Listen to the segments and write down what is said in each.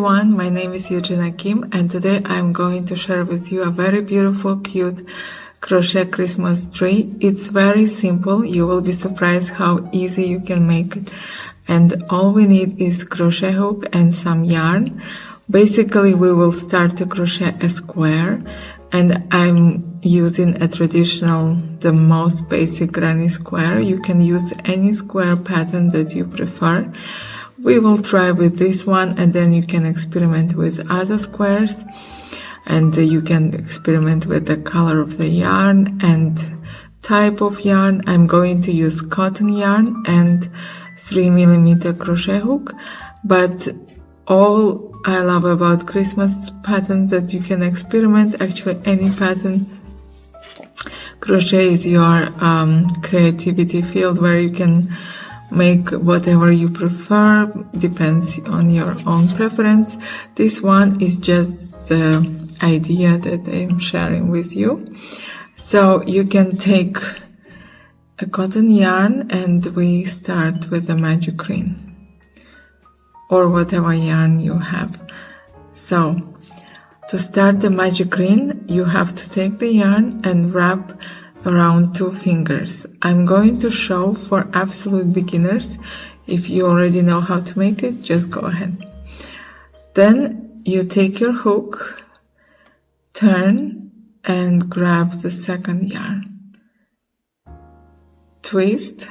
everyone, my name is Eugenia Kim and today I'm going to share with you a very beautiful, cute crochet Christmas tree. It's very simple, you will be surprised how easy you can make it. And all we need is crochet hook and some yarn. Basically we will start to crochet a square and I'm using a traditional, the most basic granny square. You can use any square pattern that you prefer. We will try with this one and then you can experiment with other squares and you can experiment with the color of the yarn and type of yarn. I'm going to use cotton yarn and 3mm crochet hook, but all I love about Christmas patterns that you can experiment, actually any pattern. Crochet is your creativity field where you can make whatever you prefer, depends on your own preference. This one is just the idea that I'm sharing with you. So you can take a cotton yarn and we start with the magic green or whatever yarn you have. So to start the magic green, you have to take the yarn and wrap around 2 fingers. I'm going to show for absolute beginners. If you already know how to make it, just go ahead. Then you take your hook, turn and grab the second yarn. Twist,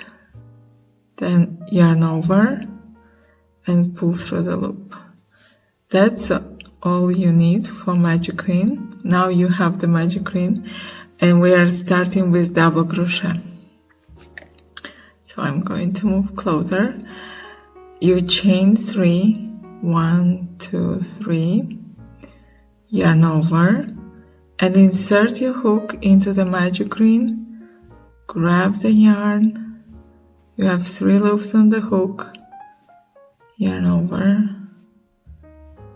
then yarn over and pull through the loop. That's all you need for magic green. Now you have the magic green. And we are starting with double crochet. So I'm going to move closer. You chain 3, 1, 2, 3, yarn over, and insert your hook into the magic green, grab the yarn, you have 3 loops on the hook, yarn over,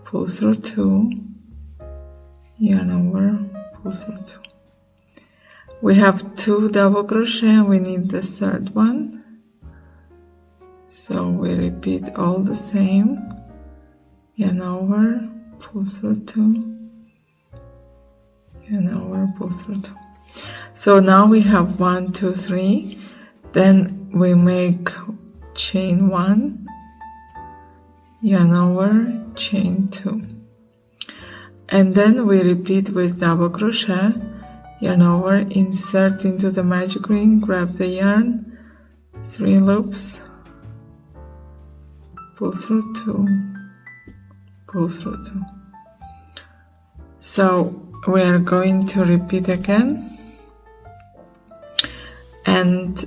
pull through 2, yarn over, pull through 2. We have 2 double crochet and we need the 3rd one. So we repeat all the same. Yarn over, pull through 2. Yarn over, pull through 2. So now we have 1, 2, 3. Then we make chain 1, yarn over, chain 2. And then we repeat with double crochet. Yarn over, insert into the magic green, grab the yarn, 3 loops, pull through 2, pull through 2. So we are going to repeat again, and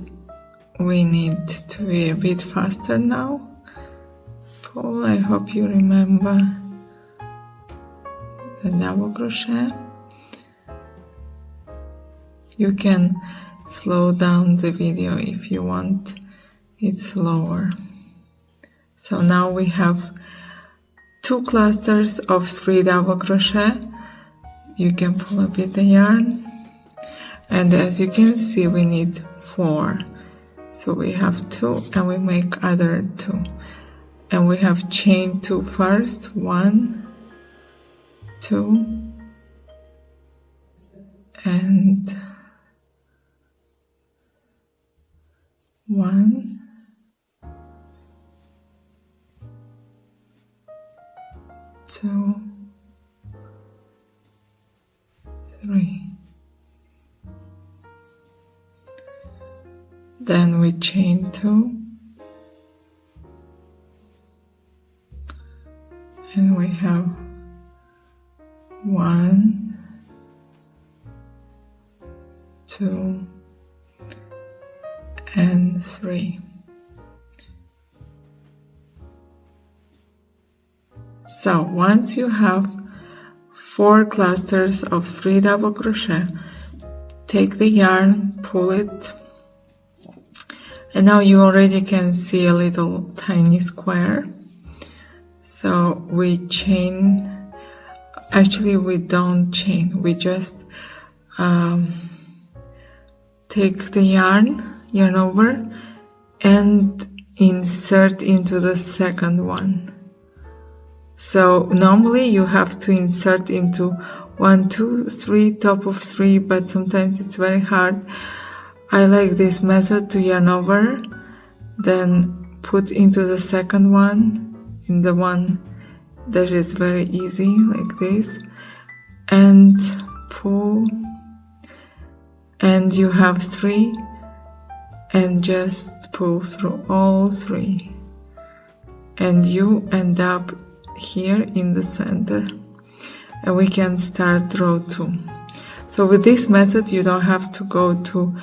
we need to be a bit faster now. Pull, I hope you remember the double crochet. You can slow down the video if you want it slower. So now we have 2 clusters of 3 double crochet. You can pull a bit the yarn. And as you can see, we need 4. So we have 2 and we make other 2. And we have chain 2 first. 1, 2, and 1, 2, 3. Then we chain 2 and we have 1, 2, and 3. So once you have 4 clusters of 3 double crochet, take the yarn, pull it, and now you already can see a little tiny square. So we chain, actually we don't chain, we just take the yarn over and insert into the second one. So normally you have to insert into 1, 2, 3, top of 3, but sometimes it's very hard. I like this method to yarn over, then put into the second one, in the one that is very easy, like this, and pull, and you have 3, and just pull through all 3, and you end up here in the center, and we can start row 2. So with this method you don't have to go to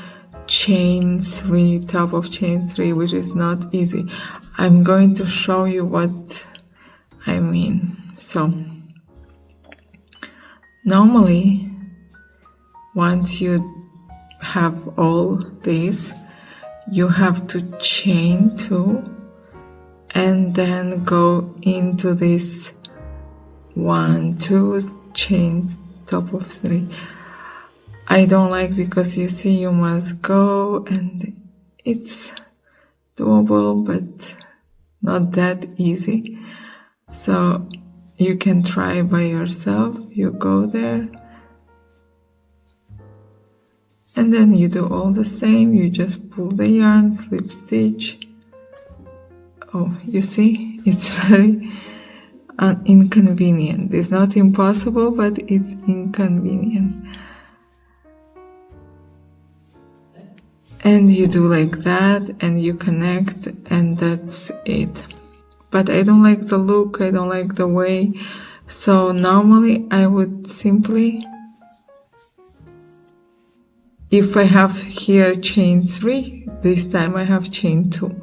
chain 3, top of chain 3, which is not easy. I'm going to show you what I mean. So normally once you have all this, you have to chain 2 and then go into this 1, 2 chains, top of 3. I don't like, because you see you must go, and it's doable but not that easy. So you can try by yourself. You go there and then you do all the same. You just pull the yarn, slip stitch. Oh, you see, it's very inconvenient. It's not impossible, but it's inconvenient. And you do like that, and you connect, and that's it. But I don't like the look, I don't like the way. So normally I would simply, if I have here chain 3, this time I have chain 2.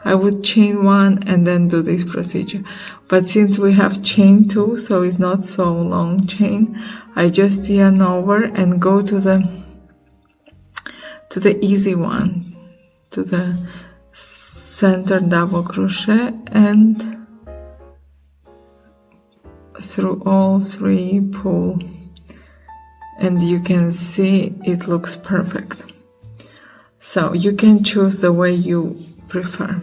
I would chain 1 and then do this procedure. But since we have chain 2, so it's not so long chain, I just yarn over and go to the easy one, to the center double crochet, and through all 3 pull, and you can see it looks perfect. So you can choose the way you prefer.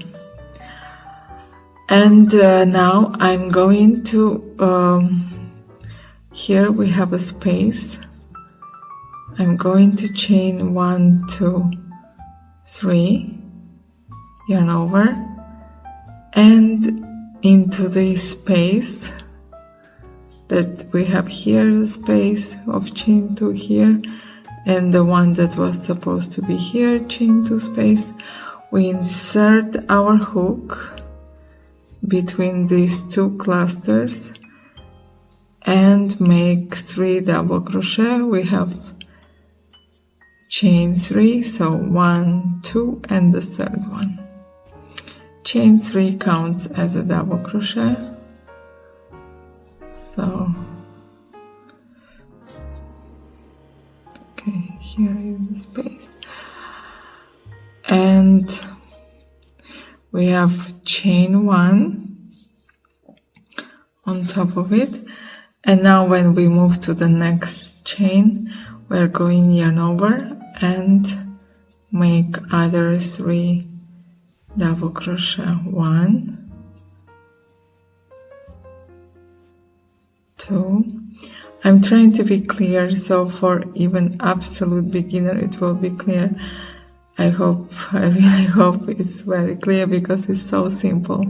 And now I'm going to, here we have a space. I'm going to chain 1, 2, 3, yarn over, and into this space that we have here, the space of chain 2 here, and the one that was supposed to be here, chain 2 space, we insert our hook between these 2 clusters and make 3 double crochet. We have chain 3, so 1, 2, and the third one. Chain 3 counts as a double crochet. So, okay, here is the space. And we have chain 1 on top of it. And now when we move to the next chain, we're going yarn over and make other 3 double crochet. 1, 2. I'm trying to be clear, so for even absolute beginner it will be clear. I really hope it's very clear, because it's so simple.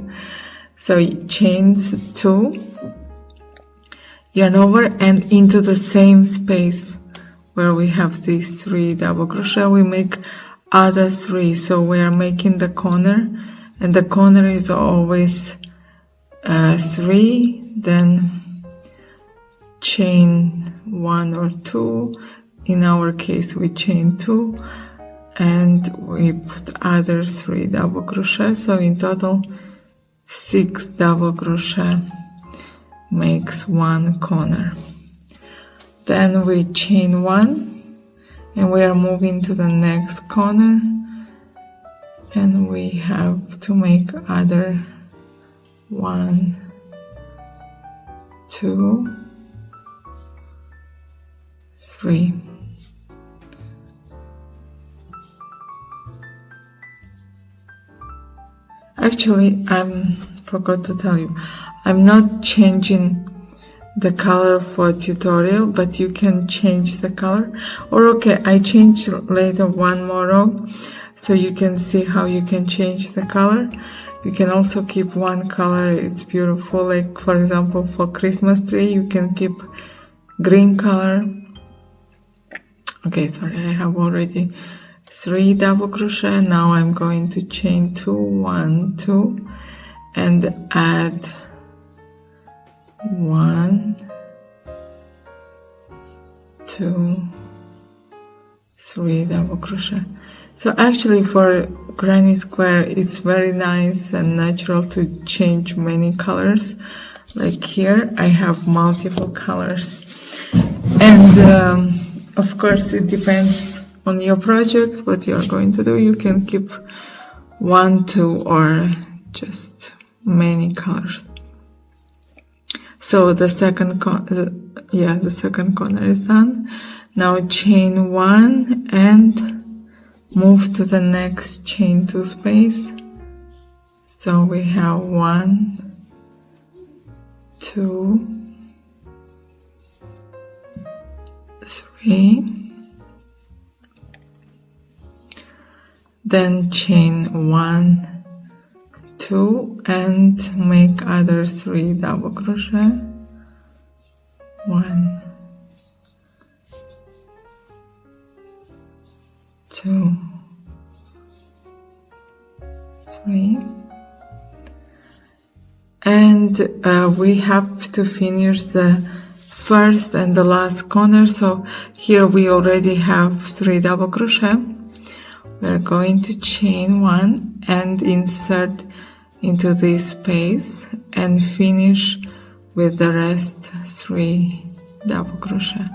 So chains 2, yarn over, and into the same space where we have these 3 double crochet, we make other 3. So we are making the corner, and the corner is always 3, then chain 1 or 2. In our case we chain 2, and we put other 3 double crochet. So in total 6 double crochet makes 1 corner. Then we chain 1 and we are moving to the next corner, and we have to make other 1, 2, 3. Actually, I forgot to tell you, I'm not changing the color for tutorial, but you can change the color. Or okay, I change later one more row, so you can see how you can change the color. You can also keep one color, it's beautiful. Like for example, for Christmas tree, you can keep green color. Okay, sorry, I have already 3 double crochet. Now I'm going to chain 2, 1, 2, and add 1, 2, 3 double crochet. So actually for granny square it's very nice and natural to change many colors. Like here I have multiple colors, and of course it depends on your project what you're going to do. You can keep 1, 2, or just many colors. So the second corner is done. Now chain 1 and move to the next chain 2 space. So we have 1, 2, 3, then chain 1, 2, and make other 3 double crochet. 1, 2, 3, and we have to finish the first and the last corner. So here we already have 3 double crochet. We're going to chain 1 and insert into this space and finish with the rest 3 double crochet.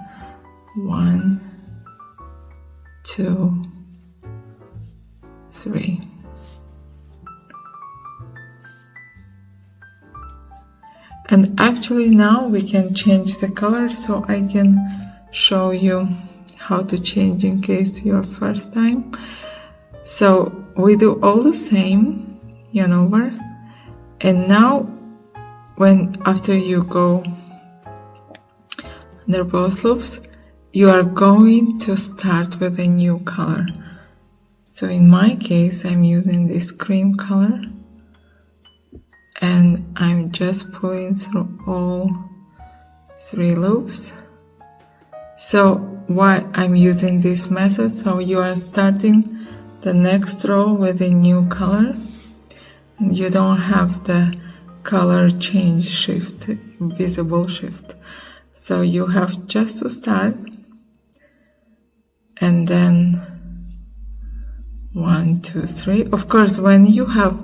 1, 2, 3. And actually now we can change the color, so I can show you how to change in case your first time. So we do all the same, yarn over, and now after you go under both loops, you are going to start with a new color. So in my case I'm using this cream color, and I'm just pulling through all 3 loops. So why I'm using this method? So you are starting the next row with a new color, and you don't have the color change shift, visible shift. So you have just to start, and then 1, 2, 3. Of course, when you have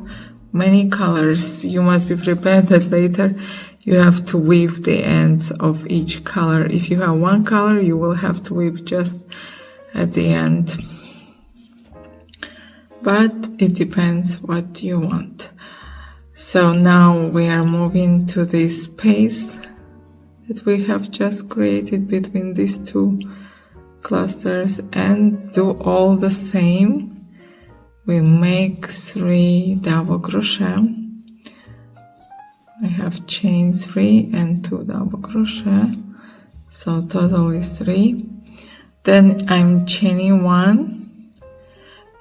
many colors, you must be prepared that later you have to weave the ends of each color. If you have one color, you will have to weave just at the end. But it depends what you want. So now we are moving to this space that we have just created between these 2 clusters, and do all the same. We make 3 double crochet. I have chain 3 and 2 double crochet, so total is 3. Then I'm chaining 1,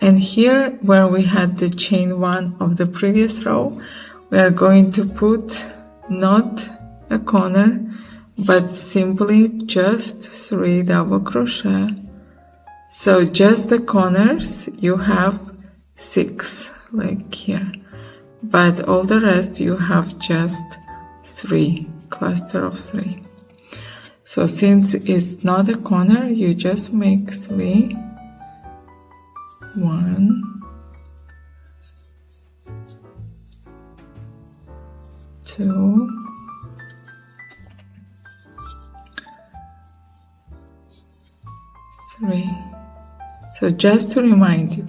and here where we had the chain 1 of the previous row, we are going to put not a corner, but simply just 3 double crochet. So just the corners you have 6, like here, but all the rest you have just 3, cluster of 3. So since it's not a corner, you just make 3, 1, 2, 3. So just to remind you,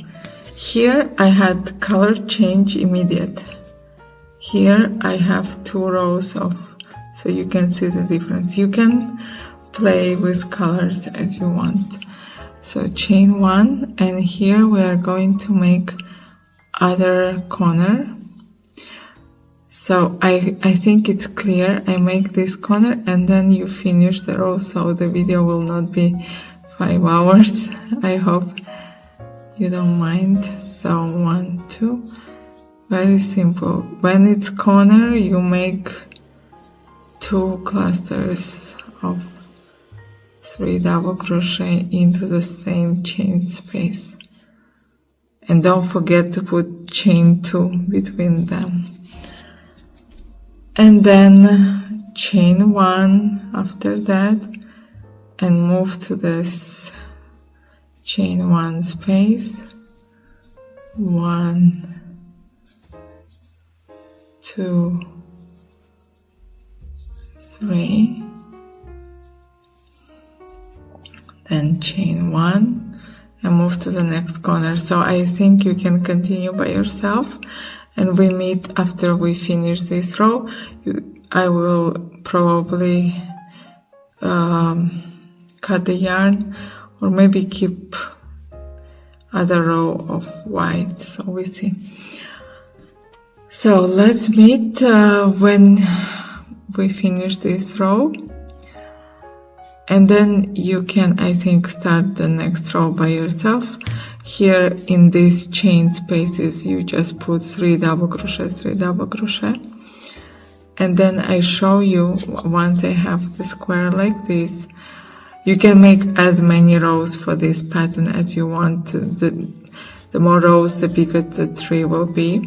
here I had color change immediate. Here I have 2 rows of, so you can see the difference. You can play with colors as you want. So chain 1, and here we are going to make other corner. So I think it's clear. I make this corner and then you finish the row, so the video will not be 5 hours. I hope you don't mind. So 1, 2, very simple. When it's corner, you make 2 clusters of 3 double crochet into the same chain space. And don't forget to put chain 2 between them. And then chain 1 after that and move to this chain 1 space. 1, 2, 3. Then chain 1 and move to the next corner. So I think you can continue by yourself, and we meet after we finish this row. I will probably cut the yarn or maybe keep other row of white, so we see. So let's meet when we finish this row. And then you can, I think, start the next row by yourself. Here in these chain spaces, you just put 3 double crochet, 3 double crochet. And then I show you, once I have the square like this, you can make as many rows for this pattern as you want. The more rows, the bigger the tree will be.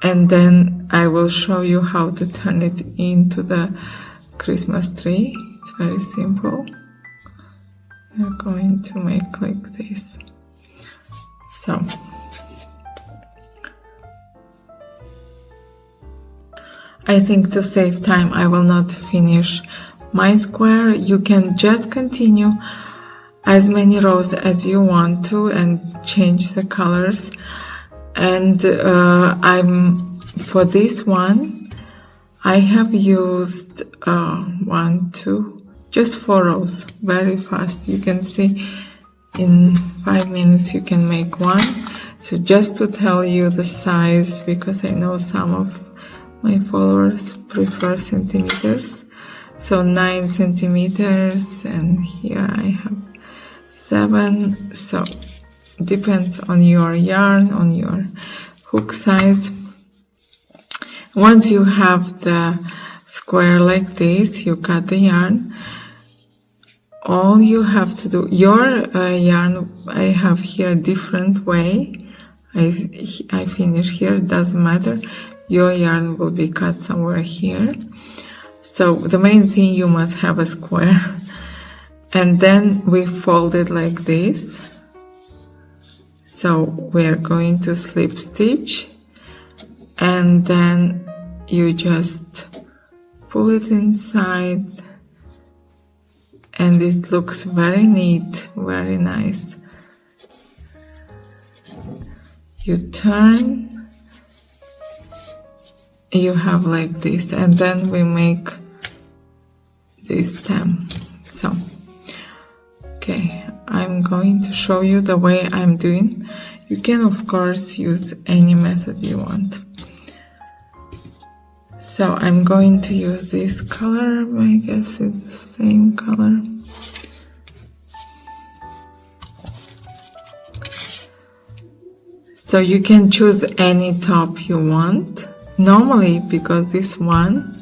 And then I will show you how to turn it into the Christmas tree. It's very simple. We're going to make like this. So I think to save time, I will not finish my square. You can just continue as many rows as you want to and change the colors. And for this one, I have used 1, 2, just 4 rows, very fast. You can see in 5 minutes you can make one. So just to tell you the size, because I know some of my followers prefer centimeters. So 9 centimeters, and here I have 7. So depends on your yarn, on your hook size. Once you have the square like this, you cut the yarn. All you have to do, your yarn, I have here different way. I finish here, doesn't matter. Your yarn will be cut somewhere here. So the main thing, you must have a square. And then we fold it like this. So we're going to slip stitch. And then you just pull it inside, and it looks very neat, very nice. You turn, you have like this, and then we make this stem. So, okay, I'm going to show you the way I'm doing. You can, of course, use any method you want. So I'm going to use this color, I guess it's the same color. So you can choose any top you want. Normally, because this one,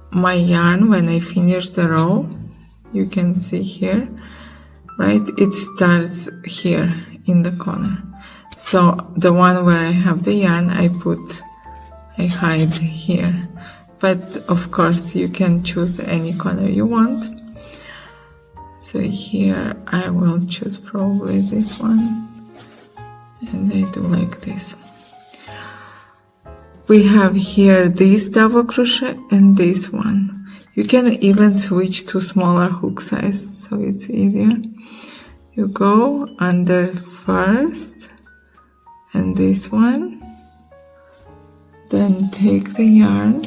my yarn, when I finish the row, you can see here, right? It starts here in the corner. So the one where I have the yarn, I hide here, but of course you can choose any corner you want. So here I will choose probably this one, and I do like this. We have here this double crochet and this one. You can even switch to smaller hook size, so it's easier. You go under first and this one. Then take the yarn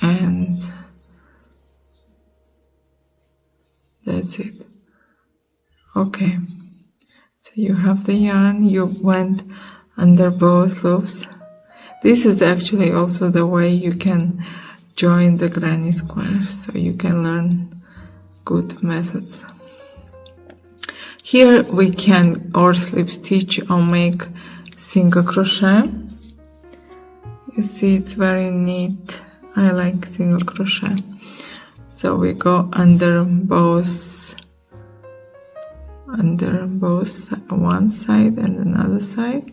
and that's it. Okay, so you have the yarn, you went under both loops. This is actually also the way you can join the granny squares, so you can learn good methods. Here we can or slip stitch or make single crochet. You see, it's very neat. I like single crochet. So we go under both one side and another side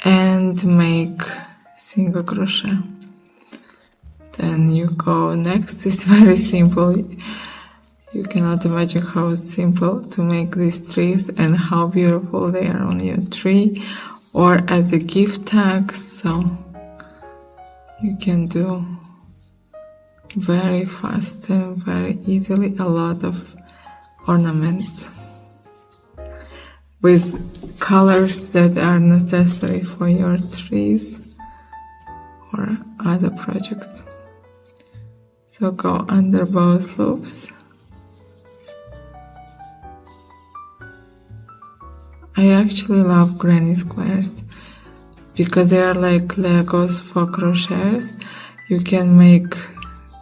and make single crochet. Then you go next. It's very simple. You cannot imagine how simple to make these trees and how beautiful they are on your tree or as a gift tag. So you can do very fast and very easily a lot of ornaments with colors that are necessary for your trees or other projects. So go under both loops. I actually love granny squares because they are like Legos for crocheters. You can make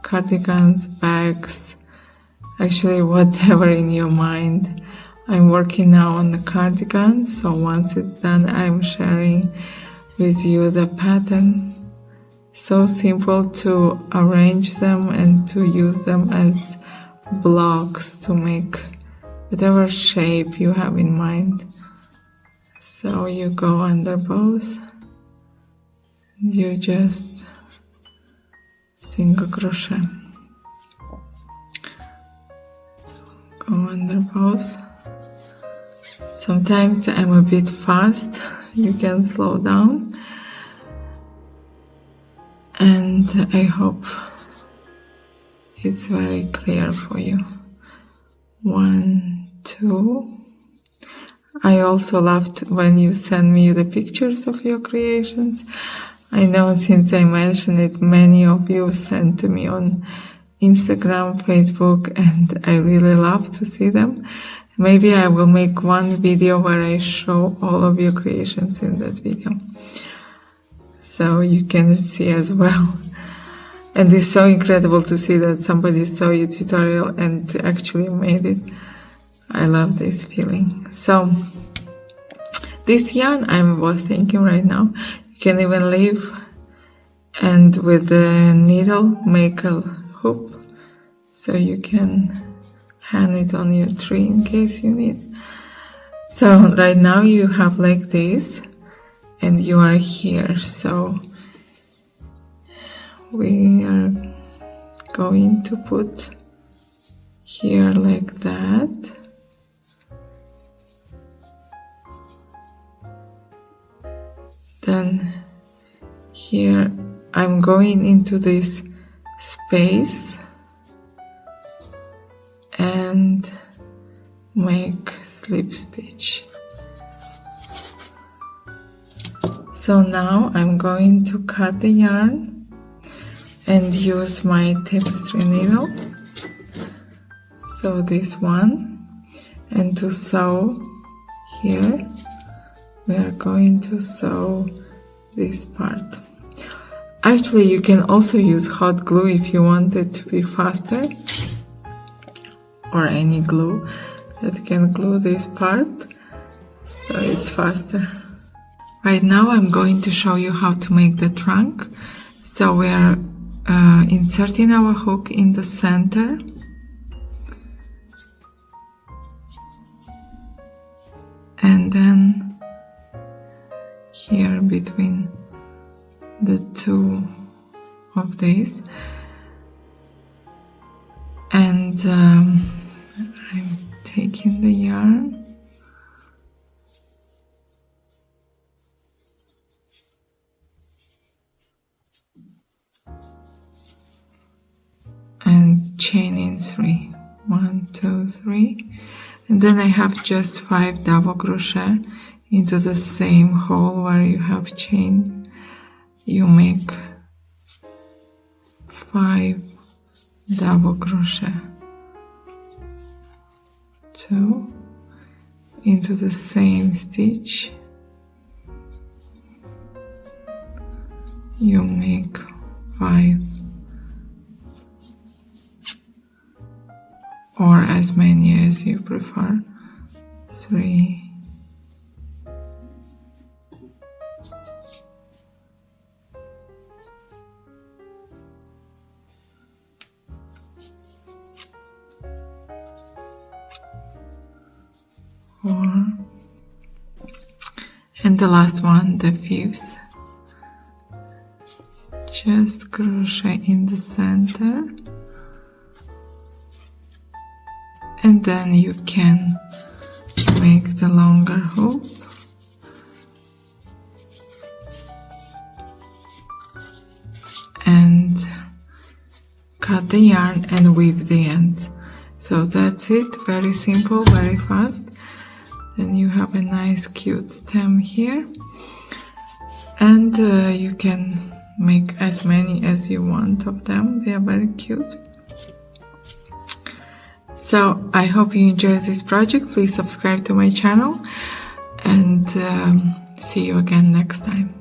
cardigans, bags, actually whatever in your mind. I'm working now on the cardigan, so once it's done, I'm sharing with you the pattern. So simple to arrange them and to use them as blocks to make whatever shape you have in mind. So you go under both, you just single crochet. So go under both. Sometimes I'm a bit fast, you can slow down. And I hope it's very clear for you. 1, 2. I also loved when you send me the pictures of your creations. I know since I mentioned it, many of you sent to me on Instagram, Facebook, and I really love to see them. Maybe I will make one video where I show all of your creations in that video, so you can see as well. And it's so incredible to see that somebody saw your tutorial and actually made it. I love this feeling. So this yarn I was thinking right now, you can even leave and with the needle make a hoop so you can hang it on your tree in case you need. So right now you have like this and you are here, so we are going to put here like that. Then here I'm going into this space and make slip stitch. So now I'm going to cut the yarn and use my tapestry needle, so this one, and to sew here we are going to sew this part. Actually, you can also use hot glue if you want it to be faster, or any glue that can glue this part so it's faster. Right now I'm going to show you how to make the trunk. So we are inserting our hook in the center, and then here between the two of these, and I'm taking the yarn and chaining 3, 1, 2, 3, and then I have just 5 double crochet into the same hole where you have chained. You make 5 double crochet 2 into the same stitch. You make 5 or as many as you prefer. 3, 4, and the last one, the 5th. Just crochet in the center, and then you can make the longer hoop and cut the yarn and weave the ends. So that's it, very simple, very fast. Then you have a nice cute stem here, and you can make as many as you want of them. They are very cute. So I hope you enjoyed this project. Please subscribe to my channel, and see you again next time.